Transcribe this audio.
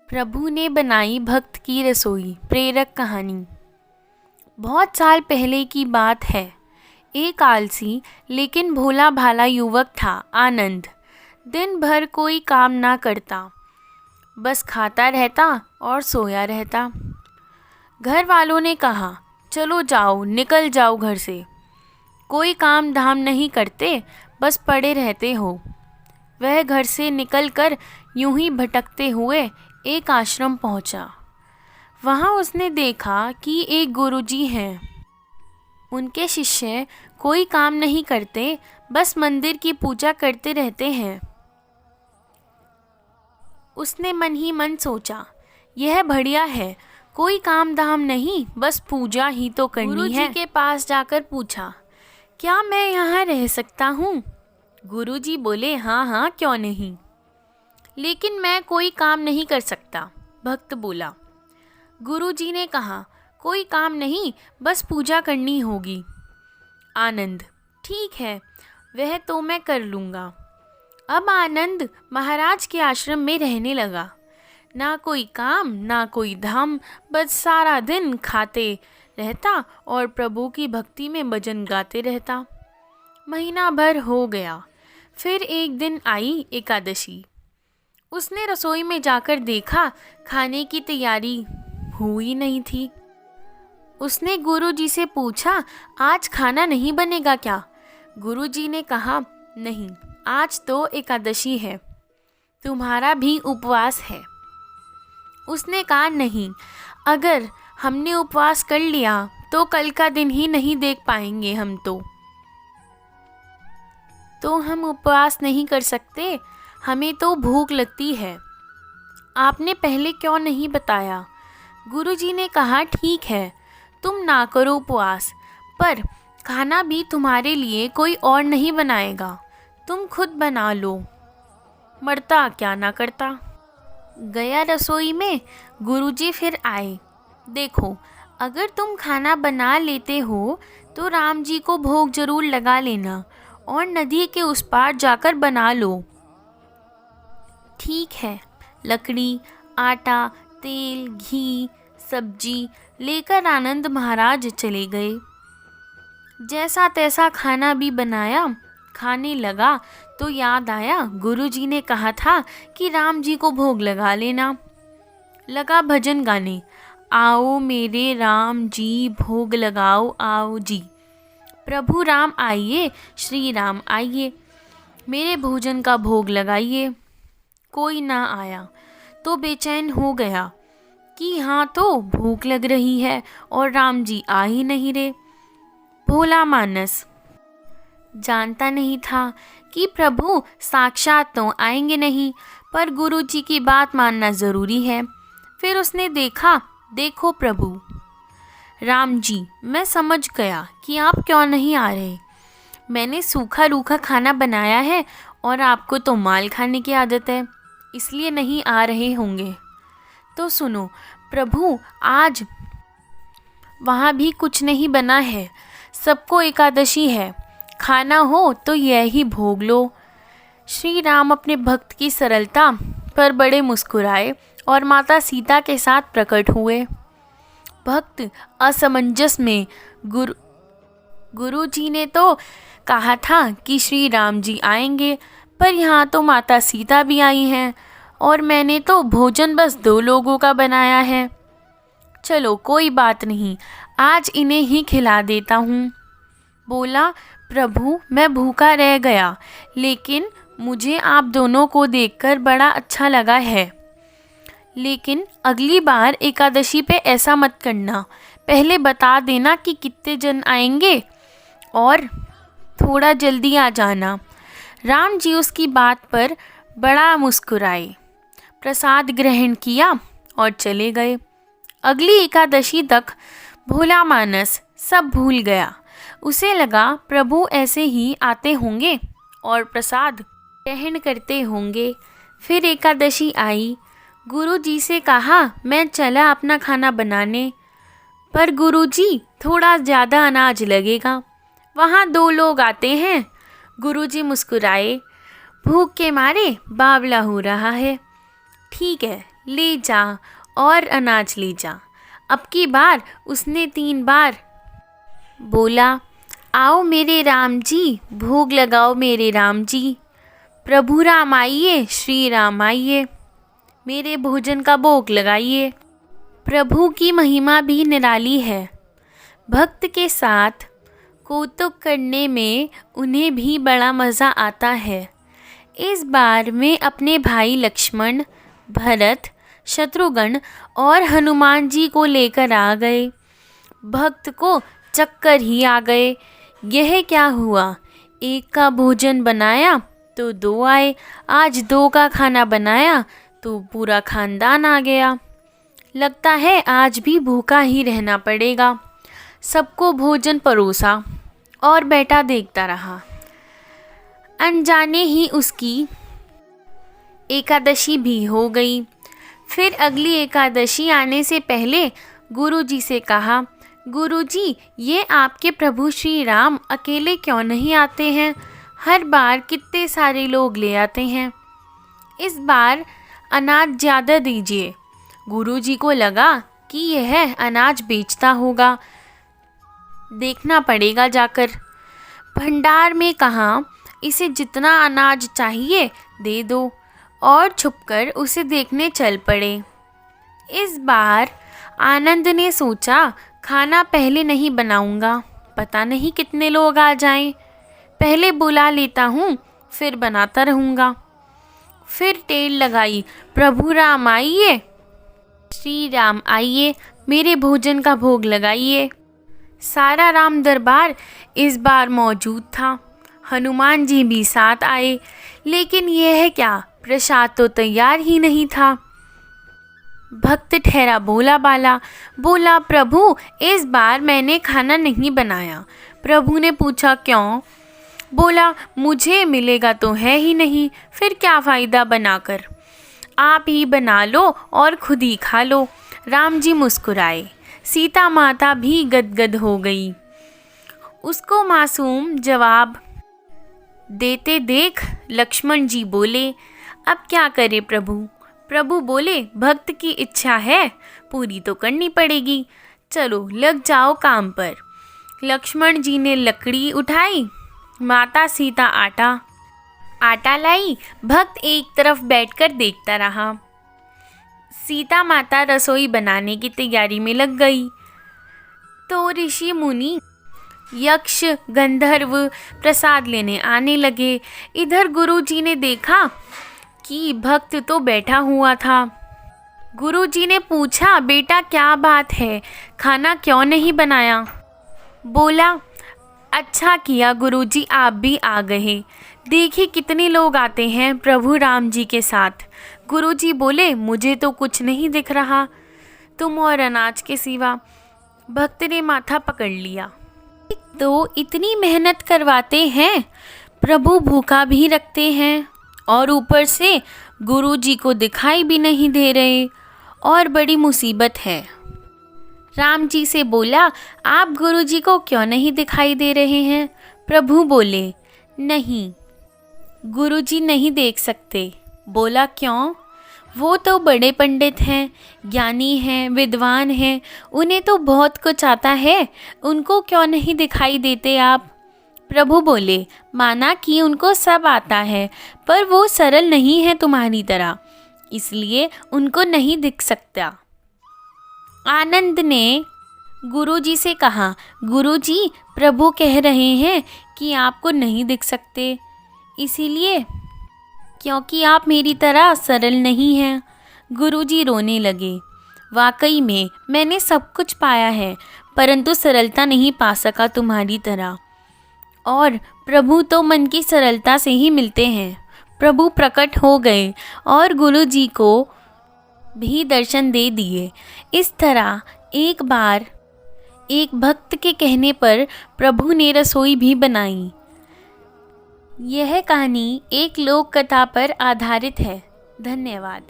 प्रभु ने बनाई भक्त की रसोई। प्रेरक कहानी। बहुत साल पहले की बात है। एक आलसी लेकिन भोला भाला युवक था, आनंद। दिन भर कोई काम ना करता, बस खाता रहता और सोया रहता। घर वालों ने कहा, चलो जाओ, निकल जाओ घर से। कोई काम धाम नहीं करते, बस पड़े रहते हो। वह घर से निकलकर यूं ही भटकते हुए एक आश्रम पहुंचा। वहां उसने देखा कि एक गुरुजी हैं। उनके शिष्य कोई काम नहीं करते, बस मंदिर की पूजा करते रहते हैं। उसने मन ही मन सोचा, यह बढ़िया है, कोई काम धाम नहीं, बस पूजा ही तो करनी है। गुरुजी के पास जाकर पूछा, क्या मैं यहाँ रह सकता हूँ? गुरुजी बोले, हाँ हाँ, क्यों नहीं, लेकिन मैं कोई काम नहीं कर सकता। भक्त बोला। गुरुजी ने कहा, कोई काम नहीं, बस पूजा करनी होगी। आनंद, ठीक है, वह तो मैं कर लूँगा। अब आनंद महाराज के आश्रम में रहने लगा। ना कोई काम, ना कोई धाम, बस सारा दिन खाते रहता और प्रभु की भक्ति में भजन गाते रहता। महीना भर हो गया। फिर एक दिन आई एकादशी। उसने रसोई में जाकर देखा, खाने की तैयारी हुई नहीं थी। उसने गुरुजी से पूछा, आज खाना नहीं बनेगा क्या? गुरुजी ने कहा, नहीं, आज तो एकादशी है, तुम्हारा भी उपवास है। उसने कहा, नहीं, अगर हमने उपवास कर लिया तो कल का दिन ही नहीं देख पाएंगे हम तो हम उपवास नहीं कर सकते, हमें तो भूख लगती है। आपने पहले क्यों नहीं बताया? गुरुजी ने कहा, ठीक है, तुम ना करो उपवास, पर खाना भी तुम्हारे लिए कोई और नहीं बनाएगा, तुम खुद बना लो। मरता क्या ना करता। गया रसोई में। गुरुजी फिर आए। देखो, अगर तुम खाना बना लेते हो तो राम जी को भोग जरूर लगा लेना और नदी के उस पार जाकर बना लो। ठीक है। लकड़ी, आटा, तेल, घी, सब्जी लेकर आनंद महाराज चले गए। जैसा तैसा खाना भी बनाया। खाने लगा तो याद आया, गुरुजी ने कहा था कि राम जी को भोग लगा लेना। लगा भजन गाने, आओ मेरे राम जी, भोग लगाओ आओ जी। प्रभु राम आइए, श्री राम आइए, मेरे भोजन का भोग लगाइए। कोई ना आया तो बेचैन हो गया कि यहाँ तो भूख लग रही है और राम जी आ ही नहीं रहे। भोला मानस जानता नहीं था कि प्रभु साक्षात तो आएंगे नहीं, पर गुरु जी की बात मानना ज़रूरी है। फिर उसने देखा, देखो प्रभु राम जी, मैं समझ गया कि आप क्यों नहीं आ रहे। मैंने सूखा रूखा खाना बनाया है और आपको तो माल खाने की आदत है, इसलिए नहीं आ रहे होंगे। तो सुनो प्रभु, आज वहाँ भी कुछ नहीं बना है, सबको एकादशी है, खाना हो तो यही भोग लो। श्री राम अपने भक्त की सरलता पर बड़े मुस्कुराए और माता सीता के साथ प्रकट हुए। भक्त असमंजस में, गुरु जी ने तो कहा था कि श्री राम जी आएंगे, पर यहाँ तो माता सीता भी आई हैं और मैंने तो भोजन बस 2 लोगों का बनाया है। चलो कोई बात नहीं, आज इन्हें ही खिला देता हूँ। बोला, प्रभु मैं भूखा रह गया, लेकिन मुझे आप दोनों को देखकर बड़ा अच्छा लगा है। लेकिन अगली बार एकादशी पे ऐसा मत करना, पहले बता देना कि कितने जन आएंगे और थोड़ा जल्दी आ जाना। राम जी उसकी बात पर बड़ा मुस्कुराए, प्रसाद ग्रहण किया और चले गए। अगली एकादशी तक भोला मानस सब भूल गया। उसे लगा प्रभु ऐसे ही आते होंगे और प्रसाद ग्रहण करते होंगे। फिर एकादशी आई। गुरु जी से कहा, मैं चला अपना खाना बनाने, पर गुरु जी थोड़ा ज़्यादा अनाज लगेगा, वहाँ 2 लोग आते हैं। गुरु जी मुस्कुराए, भूख के मारे बावला हो रहा है, ठीक है, ले जा और अनाज ले जा। अब की बार उसने 3 बार बोला, आओ मेरे राम जी, भोग लगाओ मेरे राम जी। प्रभु राम आइए, श्री राम आइए, मेरे भोजन का भोग लगाइए। प्रभु की महिमा भी निराली है। भक्त के साथ कौतुक करने में उन्हें भी बड़ा मज़ा आता है। इस बार वे अपने भाई लक्ष्मण, भरत, शत्रुघ्न और हनुमान जी को लेकर आ गए। भक्त को चक्कर ही आ गए। यह क्या हुआ? एक का भोजन बनाया तो 2 आए, आज 2 का खाना बनाया तो पूरा खानदान आ गया। लगता है आज भी भूखा ही रहना पड़ेगा। सबको भोजन परोसा और बेटा देखता रहा। अनजाने ही उसकी एकादशी भी हो गई। फिर अगली एकादशी आने से पहले गुरुजी से कहा, गुरुजी, ये आपके प्रभु श्री राम अकेले क्यों नहीं आते हैं? हर बार कितने सारे लोग ले आते हैं। इस बार अनाज ज़्यादा दीजिए। गुरुजी को लगा कि यह अनाज बेचता होगा, देखना पड़ेगा जाकर। भंडार में कहा, इसे जितना अनाज चाहिए दे दो, और छुपकर उसे देखने चल पड़े। इस बार आनंद ने सोचा, खाना पहले नहीं बनाऊंगा, पता नहीं कितने लोग आ जाएं। पहले बुला लेता हूँ, फिर बनाता रहूँगा। फिर टेल लगाई, प्रभु राम आइए, श्री राम आइए, मेरे भोजन का भोग लगाइए। सारा राम दरबार इस बार मौजूद था। हनुमान जी भी साथ आए, लेकिन यह क्या, प्रसाद तो तैयार ही नहीं था। भक्त ठहरा बोला बाला, बोला, प्रभु इस बार मैंने खाना नहीं बनाया। प्रभु ने पूछा, क्यों? बोला, मुझे मिलेगा तो है ही नहीं, फिर क्या फ़ायदा बनाकर, आप ही बना लो और खुद ही खा लो। राम जी मुस्कुराए। सीता माता भी गदगद हो गई। उसको मासूम जवाब देते देख लक्ष्मण जी बोले, अब क्या करे प्रभु? प्रभु बोले, भक्त की इच्छा है, पूरी तो करनी पड़ेगी, चलो लग जाओ काम पर। लक्ष्मण जी ने लकड़ी उठाई, माता सीता आटा लाई। भक्त एक तरफ बैठकर देखता रहा। सीता माता रसोई बनाने की तैयारी में लग गई तो ऋषि मुनि, यक्ष, गंधर्व प्रसाद लेने आने लगे। इधर गुरुजी ने देखा कि भक्त तो बैठा हुआ था। गुरुजी ने पूछा, बेटा क्या बात है, खाना क्यों नहीं बनाया? बोला, अच्छा किया गुरुजी, आप भी आ गए। देखिए कितने लोग आते हैं प्रभु राम जी के साथ। गुरुजी बोले, मुझे तो कुछ नहीं दिख रहा, तुम और अनाज के सिवा। भक्त ने माथा पकड़ लिया। तो इतनी मेहनत करवाते हैं, प्रभु भूखा भी रखते हैं, और ऊपर से गुरुजी को दिखाई भी नहीं दे रहे, और बड़ी मुसीबत है। राम जी से बोला, आप गुरुजी को क्यों नहीं दिखाई दे रहे हैं? प्रभु बोले, नहीं, गुरुजी नहीं देख सकते। बोला, क्यों? वो तो बड़े पंडित हैं, ज्ञानी हैं, विद्वान हैं, उन्हें तो बहुत कुछ आता है, उनको क्यों नहीं दिखाई देते आप? प्रभु बोले, माना कि उनको सब आता है, पर वो सरल नहीं है तुम्हारी तरह, इसलिए उनको नहीं दिख सकता। आनंद ने गुरुजी से कहा, गुरुजी, प्रभु कह रहे हैं कि आपको नहीं दिख सकते, इसीलिए क्योंकि आप मेरी तरह सरल नहीं हैं। गुरुजी रोने लगे। वाकई में मैंने सब कुछ पाया है, परंतु सरलता नहीं पा सका तुम्हारी तरह। और प्रभु तो मन की सरलता से ही मिलते हैं। प्रभु प्रकट हो गए और गुरुजी को भी दर्शन दे दिए। इस तरह एक बार एक भक्त के कहने पर प्रभु ने रसोई भी बनाई। यह कहानी एक लोक कथा पर आधारित है। धन्यवाद।